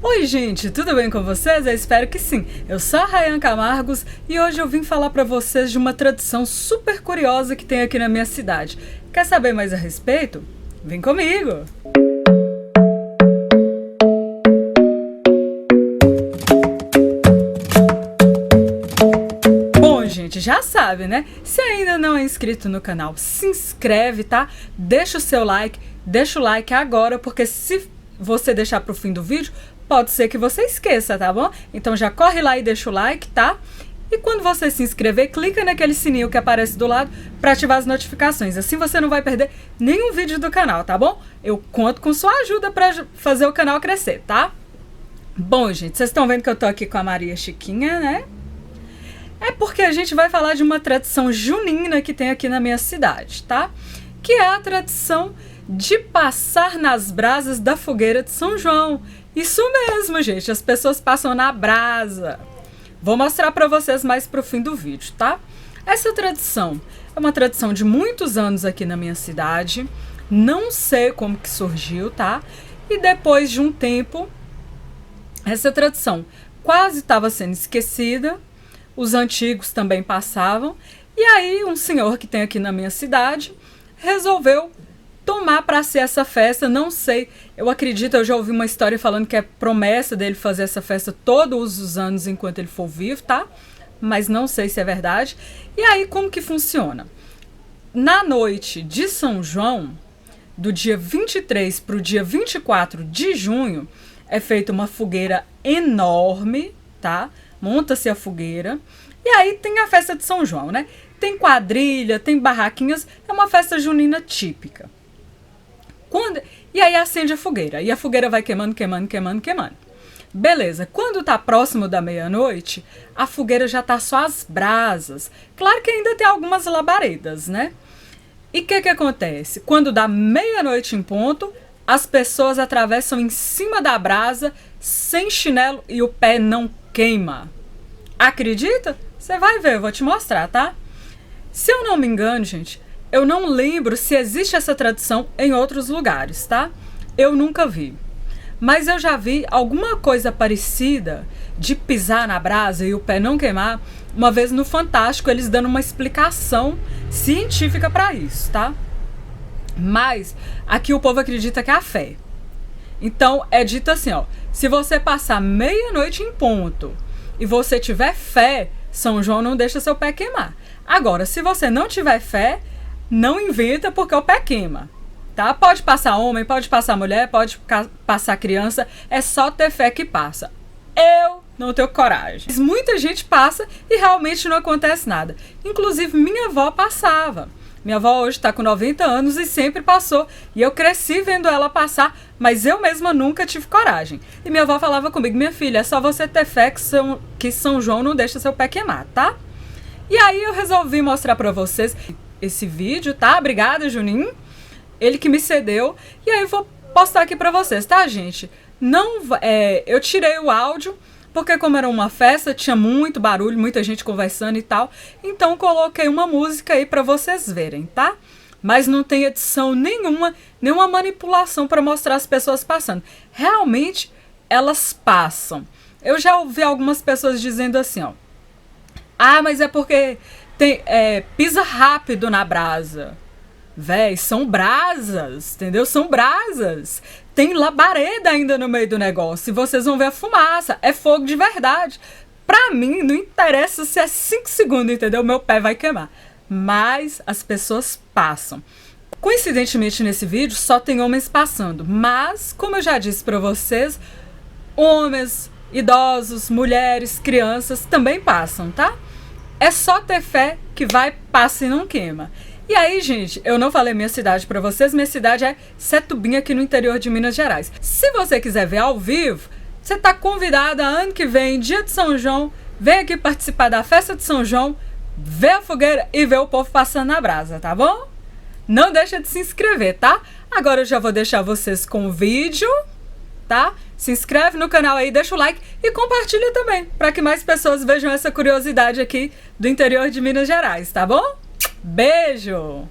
Oi gente, tudo bem com vocês? Eu espero que sim. Eu sou a Rayane Camargos e hoje eu vim falar para vocês de uma tradição super curiosa que tem aqui na minha cidade. Quer saber mais a respeito? Vem comigo! Bom gente, já sabe, né? Se ainda não é inscrito no canal, se inscreve, tá? Deixa o seu like, deixa o like agora, porque se você deixar pro fim do vídeo, pode ser que você esqueça, tá bom? Então já corre lá e deixa o like, tá? E quando você se inscrever, clica naquele sininho que aparece do lado para ativar as notificações. Assim você não vai perder nenhum vídeo do canal, tá bom? Eu conto com sua ajuda para fazer o canal crescer, tá? Bom, gente, vocês estão vendo que eu tô aqui com a Maria Chiquinha, né? É porque a gente vai falar de uma tradição junina que tem aqui na minha cidade, tá? Que é a tradição de passar nas brasas da fogueira de São João. Isso mesmo, gente, as pessoas passam na brasa. Vou mostrar para vocês mais pro fim do vídeo, tá? Essa tradição é uma tradição de muitos anos aqui na minha cidade. Não sei como que surgiu, tá? E depois de um tempo, essa tradição quase estava sendo esquecida. Os antigos também passavam. E aí um senhor que tem aqui na minha cidade resolveu tomar para ser essa festa. Não sei, eu acredito, eu já ouvi uma história falando que é promessa dele fazer essa festa todos os anos enquanto ele for vivo, tá? Mas não sei se é verdade. E aí, como que funciona? Na noite de São João, do dia 23 para o dia 24 de junho, é feita uma fogueira enorme, tá? Monta-se a fogueira. E aí tem a festa de São João, né? Tem quadrilha, tem barraquinhas, é uma festa junina típica. E aí acende a fogueira, e a fogueira vai queimando, queimando, queimando, queimando. Beleza, quando tá próximo da meia-noite, a fogueira já tá só as brasas. Claro que ainda tem algumas labaredas, né? E o que acontece? Quando dá meia-noite em ponto, as pessoas atravessam em cima da brasa, sem chinelo, e o pé não queima. Acredita? Você vai ver, eu vou te mostrar, tá? Se eu não me engano, gente, eu não lembro se existe essa tradição em outros lugares, tá? Eu nunca vi. Mas eu já vi alguma coisa parecida de pisar na brasa e o pé não queimar, uma vez no Fantástico, eles dando uma explicação científica para isso, tá? Mas aqui o povo acredita que é a fé. Então é dito assim, ó, se você passar meia-noite em ponto e você tiver fé, São João não deixa seu pé queimar. Agora, se você não tiver fé, não inventa porque o pé queima, tá? Pode passar homem, pode passar mulher, pode passar criança, é só ter fé que passa. Eu não tenho coragem. Mas muita gente passa e realmente não acontece nada. Inclusive minha avó passava. Minha avó hoje está com 90 anos e sempre passou. E eu cresci vendo ela passar, mas eu mesma nunca tive coragem. E minha avó falava comigo, minha filha, é só você ter fé que São João não deixa seu pé queimar, tá? E aí eu resolvi mostrar pra vocês esse vídeo, tá? Obrigada, Juninho. Ele que me cedeu. E aí eu vou postar aqui pra vocês, tá, gente? Eu tirei o áudio, porque como era uma festa, tinha muito barulho, muita gente conversando e tal. Então coloquei uma música aí pra vocês verem, tá? Mas não tem edição nenhuma manipulação pra mostrar as pessoas passando. Realmente, elas passam. Eu já ouvi algumas pessoas dizendo assim, ó. Ah, mas é porque pisa rápido na brasa. Véi, são brasas, entendeu? São brasas. Tem labareda ainda no meio do negócio. E vocês vão ver a fumaça. É fogo de verdade. Pra mim, não interessa se é 5 segundos, entendeu? Meu pé vai queimar. Mas as pessoas passam. Coincidentemente, nesse vídeo, só tem homens passando. Mas, como eu já disse pra vocês, homens, idosos, mulheres, crianças também passam, tá? É só ter fé que vai, passa e não queima. E aí, gente, eu não falei minha cidade pra vocês, minha cidade é Setubim, aqui no interior de Minas Gerais. Se você quiser ver ao vivo, você tá convidada ano que vem, dia de São João, vem aqui participar da festa de São João, ver a fogueira e ver o povo passando na brasa, tá bom? Não deixa de se inscrever, tá? Agora eu já vou deixar vocês com o vídeo, tá? Se inscreve no canal aí, deixa o like e compartilha também, para que mais pessoas vejam essa curiosidade aqui do interior de Minas Gerais, tá bom? Beijo!